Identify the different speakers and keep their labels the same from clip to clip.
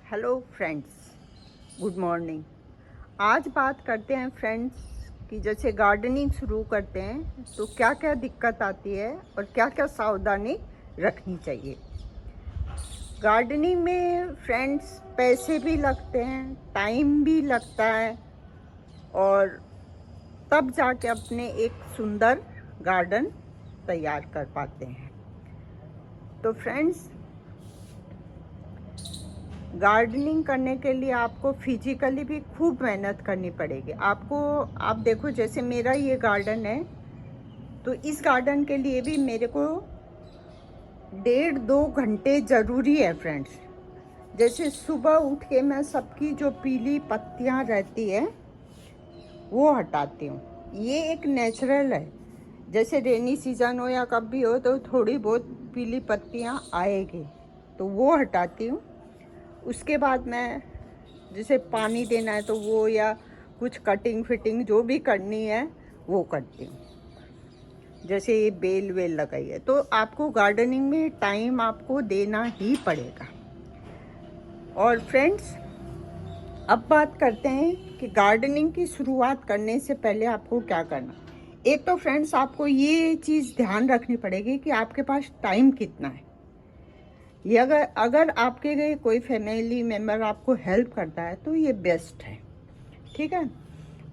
Speaker 1: Hello friends, good morning. आज बात करते हैं फ्रेंड्स कि जैसे गार्डनिंग शुरू करते हैं तो क्या क्या दिक्कत आती है और क्या क्या सावधानी रखनी चाहिए। गार्डनिंग में फ्रेंड्स पैसे भी लगते हैं, टाइम भी लगता है और तब जाके अपने एक सुंदर गार्डन तैयार कर पाते हैं। तो फ्रेंड्स, गार्डनिंग करने के लिए आपको फिजिकली भी खूब मेहनत करनी पड़ेगी। आप देखो, जैसे मेरा ये गार्डन है तो इस गार्डन के लिए भी मेरे को 1.5-2 घंटे ज़रूरी है फ्रेंड्स। जैसे सुबह उठ के मैं सबकी जो पीली पत्तियां रहती है वो हटाती हूँ। ये एक नेचुरल है, जैसे रेनी सीज़न हो या कब भी हो तो थोड़ी बहुत पीली पत्तियां आएगी तो वो हटाती हूँ। उसके बाद मैं जैसे पानी देना है तो वो, या कुछ कटिंग फिटिंग जो भी करनी है वो करती हूँ। जैसे ये बेल वेल लगाई है तो आपको गार्डनिंग में टाइम आपको देना ही पड़ेगा। और फ्रेंड्स, अब बात करते हैं कि गार्डनिंग की शुरुआत करने से पहले आपको क्या करना। एक तो फ्रेंड्स, आपको ये चीज़ ध्यान रखनी पड़ेगी कि आपके पास टाइम कितना है। ये अगर आपके गए कोई फैमिली मेम्बर आपको हेल्प करता है तो ये बेस्ट है, ठीक है।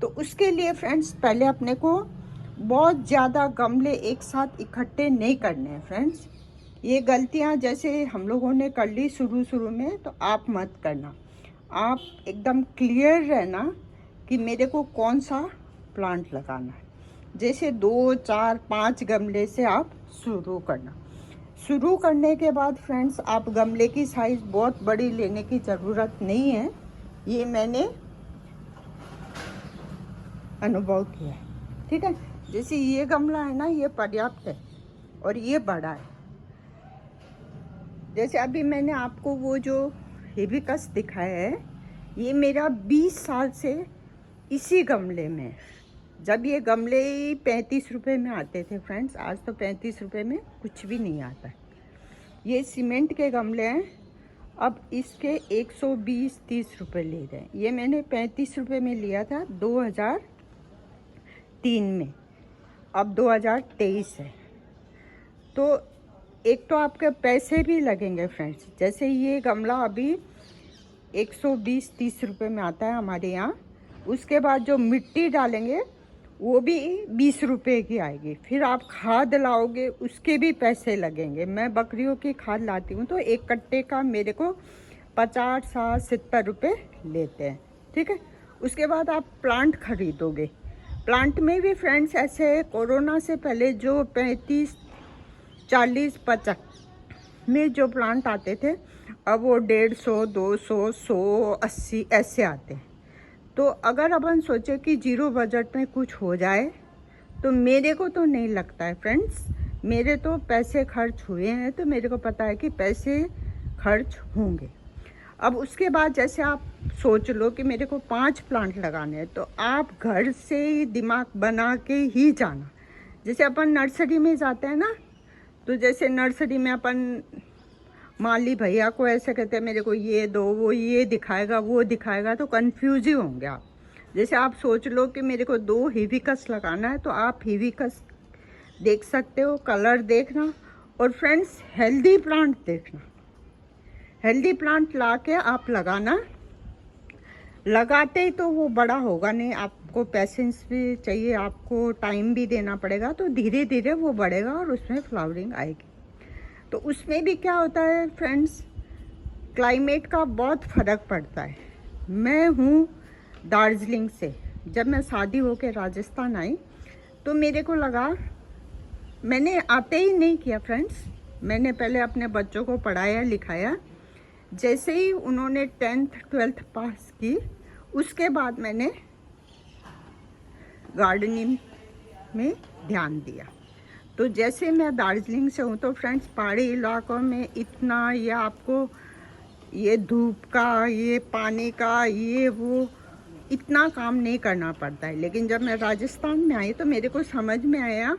Speaker 1: तो उसके लिए फ्रेंड्स, पहले अपने को बहुत ज़्यादा गमले एक साथ इकट्ठे नहीं करने हैं फ्रेंड्स। ये गलतियां जैसे हम लोगों ने कर ली शुरू शुरू में, तो आप मत करना। आप एकदम क्लियर रहना कि मेरे को कौन सा प्लांट लगाना है। जैसे 2 4 5 गमले से आप शुरू करना। शुरू करने के बाद फ्रेंड्स, आप गमले की साइज़ बहुत बड़ी लेने की ज़रूरत नहीं है। ये मैंने अनुभव किया है, ठीक है। जैसे ये गमला है ना, ये पर्याप्त है और ये बड़ा है। जैसे अभी मैंने आपको वो जो हिबिस्कस दिखाया है, ये मेरा 20 साल से इसी गमले में है। जब ये गमले 35 रुपए में आते थे फ्रेंड्स, आज तो 35 रुपए में कुछ भी नहीं आता है। ये सीमेंट के गमले हैं, अब इसके 120-130 रुपये ले रहे हैं। ये मैंने 35 रुपये में लिया था 2003 में, अब 2023 है। तो एक तो आपके पैसे भी लगेंगे फ्रेंड्स। जैसे ये गमला अभी 120-130 रुपये में आता है हमारे यहाँ। उसके बाद जो मिट्टी डालेंगे वो भी 20 रुपये की आएगी। फिर आप खाद लाओगे, उसके भी पैसे लगेंगे। मैं बकरियों की खाद लाती हूँ तो एक कट्टे का मेरे को 50-60-70 रुपये लेते हैं, ठीक है। उसके बाद आप प्लांट खरीदोगे। प्लांट में भी फ्रेंड्स ऐसे कोरोना से पहले जो 35-40-50 में जो प्लांट आते थे, अब वो 150, 200, 100, 80 ऐसे आते हैं। तो अगर अपन सोचे कि जीरो बजट में कुछ हो जाए, तो मेरे को तो नहीं लगता है फ्रेंड्स। मेरे तो पैसे खर्च हुए हैं तो मेरे को पता है कि पैसे खर्च होंगे। अब उसके बाद जैसे आप सोच लो कि मेरे को 5 प्लांट लगाने हैं, तो आप घर से ही दिमाग बना के ही जाना। जैसे अपन नर्सरी में जाते हैं ना, तो जैसे नर्सरी में अपन माली भैया को ऐसे कहते हैं मेरे को ये दो, वो ये दिखाएगा वो दिखाएगा, तो कंफ्यूज ही होंगे आप। जैसे आप सोच लो कि मेरे को 2 हिबिस्कस लगाना है, तो आप हिबिस्कस देख सकते हो, कलर देखना। और फ्रेंड्स, हेल्दी प्लांट देखना। हेल्दी प्लांट ला के आप लगाना। लगाते ही तो वो बड़ा होगा नहीं, आपको पेशेंस भी चाहिए, आपको टाइम भी देना पड़ेगा। तो धीरे धीरे वो बढ़ेगा और उसमें फ्लावरिंग आएगी। तो उसमें भी क्या होता है फ्रेंड्स, क्लाइमेट का बहुत फ़र्क पड़ता है। मैं हूँ दार्जिलिंग से। जब मैं शादी होकर राजस्थान आई तो मेरे को लगा, मैंने आते ही नहीं किया फ्रेंड्स। मैंने पहले अपने बच्चों को पढ़ाया लिखाया। जैसे ही उन्होंने 10th 12th पास की, उसके बाद मैंने गार्डनिंग में ध्यान दिया। तो जैसे मैं दार्जिलिंग से हूँ तो फ्रेंड्स, पहाड़ी इलाकों में इतना ये आपको ये धूप का, ये पानी का, ये वो इतना काम नहीं करना पड़ता है। लेकिन जब मैं राजस्थान में आई तो मेरे को समझ में आया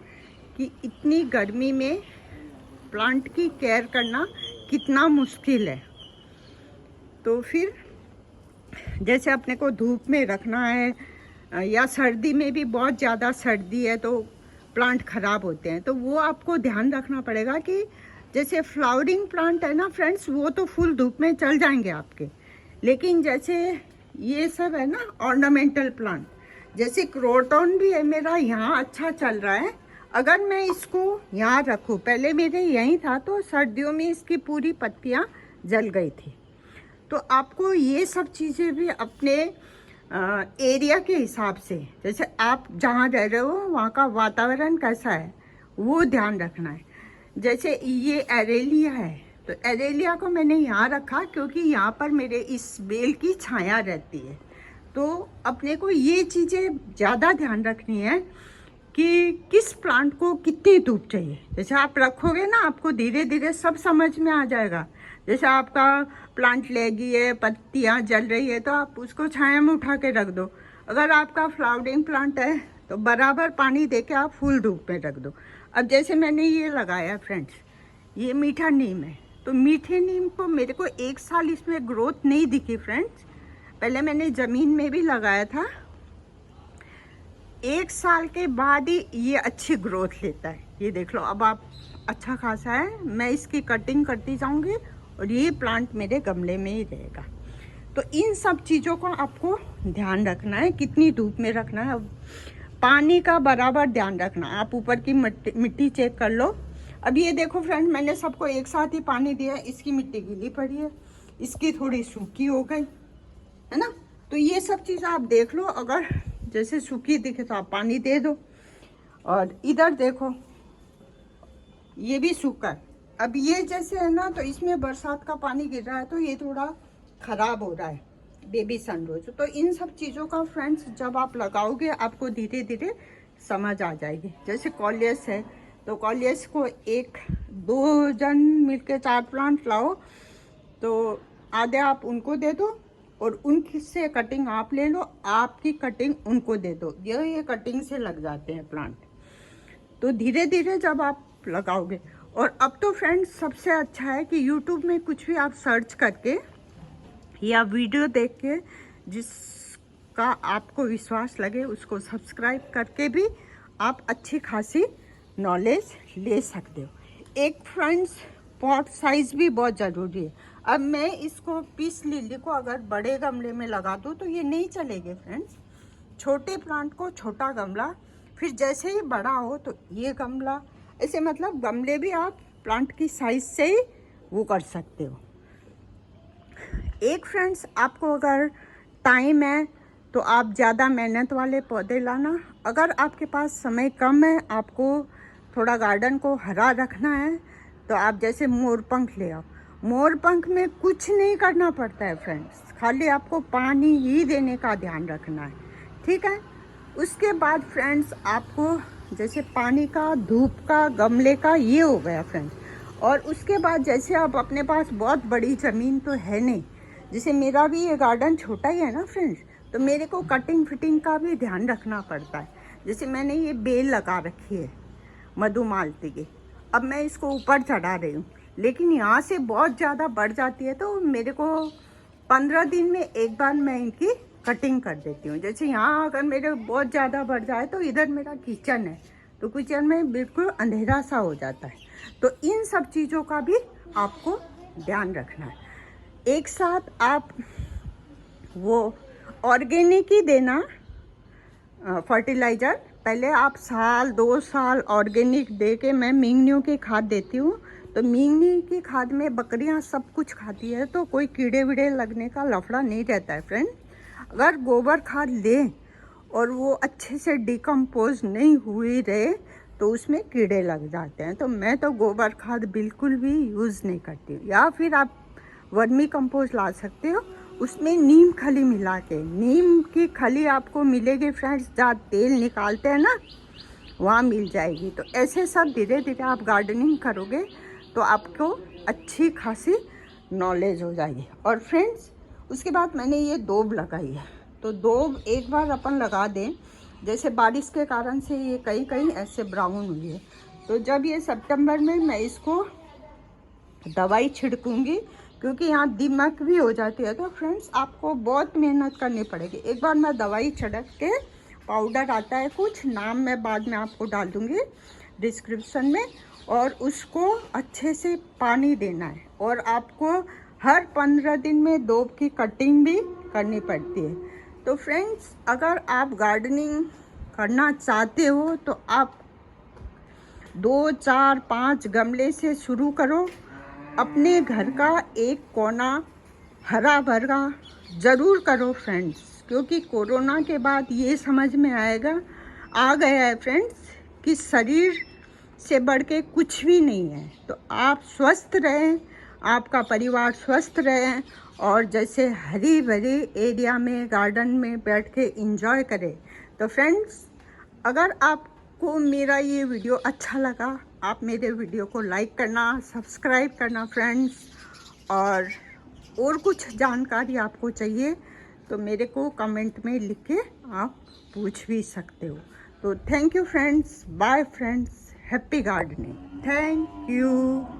Speaker 1: कि इतनी गर्मी में प्लांट की केयर करना कितना मुश्किल है। तो फिर जैसे अपने को धूप में रखना है या सर्दी में भी बहुत ज़्यादा सर्दी है तो प्लांट ख़राब होते हैं, तो वो आपको ध्यान रखना पड़ेगा कि जैसे फ्लावरिंग प्लांट है ना फ्रेंड्स, वो तो फुल धूप में चल जाएंगे आपके, लेकिन जैसे ये सब है ना ऑर्नामेंटल प्लांट, जैसे क्रोटन भी है मेरा यहाँ अच्छा चल रहा है, अगर मैं इसको यहाँ रखूँ, पहले मेरे यहीं था तो सर्दियों में इसकी पूरी पत्तियाँ जल गई थी। तो आपको ये सब चीज़ें भी अपने एरिया के हिसाब से, जैसे आप जहाँ रह रहे हो वहाँ का वातावरण कैसा है वो ध्यान रखना है। जैसे ये एरेलिया है, तो एरेलिया को मैंने यहाँ रखा क्योंकि यहाँ पर मेरे इस बेल की छाया रहती है। तो अपने को ये चीज़ें ज़्यादा ध्यान रखनी है कि किस प्लांट को कितनी धूप चाहिए। जैसे आप रखोगे ना, आपको धीरे धीरे सब समझ में आ जाएगा। जैसे आपका प्लांट लगी है, पत्तियां जल रही है, तो आप उसको छाया में उठा के रख दो। अगर आपका फ्लावरिंग प्लांट है तो बराबर पानी दे के आप फुल धूप में रख दो। अब जैसे मैंने ये लगाया फ्रेंड्स, ये मीठा नीम है, तो मीठे नीम को मेरे को 1 साल इसमें ग्रोथ नहीं दिखी फ्रेंड्स। पहले मैंने ज़मीन में भी लगाया था, 1 साल के बाद ही ये अच्छी ग्रोथ लेता है। ये देख लो, अब आप अच्छा खासा है। मैं इसकी कटिंग करती जाऊंगी और ये प्लांट मेरे गमले में ही रहेगा। तो इन सब चीज़ों का आपको ध्यान रखना है, कितनी धूप में रखना है, पानी का बराबर ध्यान रखना। आप ऊपर की मिट्टी चेक कर लो। अब ये देखो फ्रेंड, मैंने सबको एक साथ ही पानी दिया, इसकी मिट्टी गीली पड़ी है, इसकी थोड़ी सूखी हो गई है ना। तो ये सब चीज़ आप देख लो, अगर जैसे सूखी दिखे तो आप पानी दे दो। और इधर देखो, ये भी सूखा है। अब ये जैसे है ना, तो इसमें बरसात का पानी गिर रहा है तो ये थोड़ा ख़राब हो रहा है, बेबी सनरोज। तो इन सब चीज़ों का फ्रेंड्स जब आप लगाओगे आपको धीरे धीरे समझ आ जाएगी। जैसे कॉलियस है, तो कॉलियस को 1-2 जन मिलके 4 प्लांट लाओ, तो आधे आप उनको दे दो और उनसे कटिंग आप ले लो, आपकी कटिंग उनको दे दो। ये कटिंग से लग जाते हैं प्लांट। तो धीरे धीरे जब आप लगाओगे, और अब तो फ्रेंड्स सबसे अच्छा है कि यूट्यूब में कुछ भी आप सर्च करके या वीडियो देख के जिसका आपको विश्वास लगे उसको सब्सक्राइब करके भी आप अच्छी खासी नॉलेज ले सकते हो। एक फ्रेंड्स पॉट साइज भी बहुत ज़रूरी है। अब मैं इसको पीस लिली को अगर बड़े गमले में लगा दूँ तो ये नहीं चलेंगे फ्रेंड्स। छोटे प्लांट को छोटा गमला, फिर जैसे ही बड़ा हो तो ये गमला, ऐसे मतलब गमले भी आप प्लांट की साइज से ही वो कर सकते हो। एक फ्रेंड्स, आपको अगर टाइम है तो आप ज़्यादा मेहनत वाले पौधे लाना। अगर आपके पास समय कम है, आपको थोड़ा गार्डन को हरा रखना है, तो आप जैसे मोरपंख ले आओ। मोरपंख में कुछ नहीं करना पड़ता है फ्रेंड्स, खाली आपको पानी ही देने का ध्यान रखना है, ठीक है। उसके बाद फ्रेंड्स आपको जैसे पानी का, धूप का, गमले का, ये हो गया फ्रेंड्स। और उसके बाद जैसे आप अपने पास बहुत बड़ी ज़मीन तो है नहीं, जैसे मेरा भी ये गार्डन छोटा ही है ना फ्रेंड्स, तो मेरे को कटिंग फिटिंग का भी ध्यान रखना पड़ता है। जैसे मैंने ये बेल लगा रखी है मधुमालती की, अब मैं इसको ऊपर चढ़ा रही हूँ, लेकिन यहाँ से बहुत ज़्यादा बढ़ जाती है, तो मेरे को 15 दिन में एक बार मैं इनकी कटिंग कर देती हूँ। जैसे यहाँ अगर मेरे बहुत ज़्यादा बढ़ जाए तो इधर मेरा किचन है, तो किचन में बिल्कुल अंधेरा सा हो जाता है। तो इन सब चीज़ों का भी आपको ध्यान रखना है। एक साथ आप वो ऑर्गेनिक ही देना फर्टिलाइज़र। पहले आप 1-2 साल ऑर्गेनिक दे के, मैं मींगनियों की खाद देती हूँ, तो मींगनी की खाद में बकरियाँ सब कुछ खाती है, तो कोई कीड़े वीड़े लगने का लफड़ा नहीं रहता है फ्रेंड। अगर गोबर खाद लें और वो अच्छे से डिकम्पोज नहीं हुई रहे तो उसमें कीड़े लग जाते हैं। तो मैं तो गोबर खाद बिल्कुल भी यूज़ नहीं करती हूँ। या फिर आप वर्मी कंपोस्ट ला सकते हो, उसमें नीम खली मिला के, नीम की खली आपको मिलेगी फ्रेंड्स, जहाँ तेल निकालते हैं ना, वहाँ मिल जाएगी। तो ऐसे सब धीरे धीरे आप गार्डनिंग करोगे तो आपको अच्छी खासी नॉलेज हो जाएगी। और फ्रेंड्स उसके बाद मैंने ये दोब लगाई है, तो दोब एक बार अपन लगा दें, जैसे बारिश के कारण से ये कहीं कहीं ऐसे ब्राउन हुई है, तो जब ये सितंबर में मैं इसको दवाई छिड़कूंगी क्योंकि यहाँ दीमक भी हो जाती है। तो फ्रेंड्स आपको बहुत मेहनत करनी पड़ेगी। एक बार मैं दवाई छिड़क के, पाउडर आता है कुछ, नाम मैं बाद में आपको डाल दूँगी डिस्क्रिप्शन में, और उसको अच्छे से पानी देना है। और आपको हर 15 दिन में दूब की कटिंग भी करनी पड़ती है। तो फ्रेंड्स अगर आप गार्डनिंग करना चाहते हो तो आप 2, 4, 5 गमले से शुरू करो। अपने घर का एक कोना हरा भरा ज़रूर करो फ्रेंड्स, क्योंकि कोरोना के बाद ये समझ में आ गया है फ्रेंड्स कि शरीर से बढ़ के कुछ भी नहीं है। तो आप स्वस्थ रहें, आपका परिवार स्वस्थ रहे, और जैसे हरी भरी एरिया में गार्डन में बैठ के एंजॉय करें। तो फ्रेंड्स अगर आपको मेरा ये वीडियो अच्छा लगा, आप मेरे वीडियो को लाइक करना, सब्सक्राइब करना फ्रेंड्स। और कुछ जानकारी आपको चाहिए तो मेरे को कमेंट में लिख के आप पूछ भी सकते हो। तो thank you friends, bye friends, happy gardening, thank you.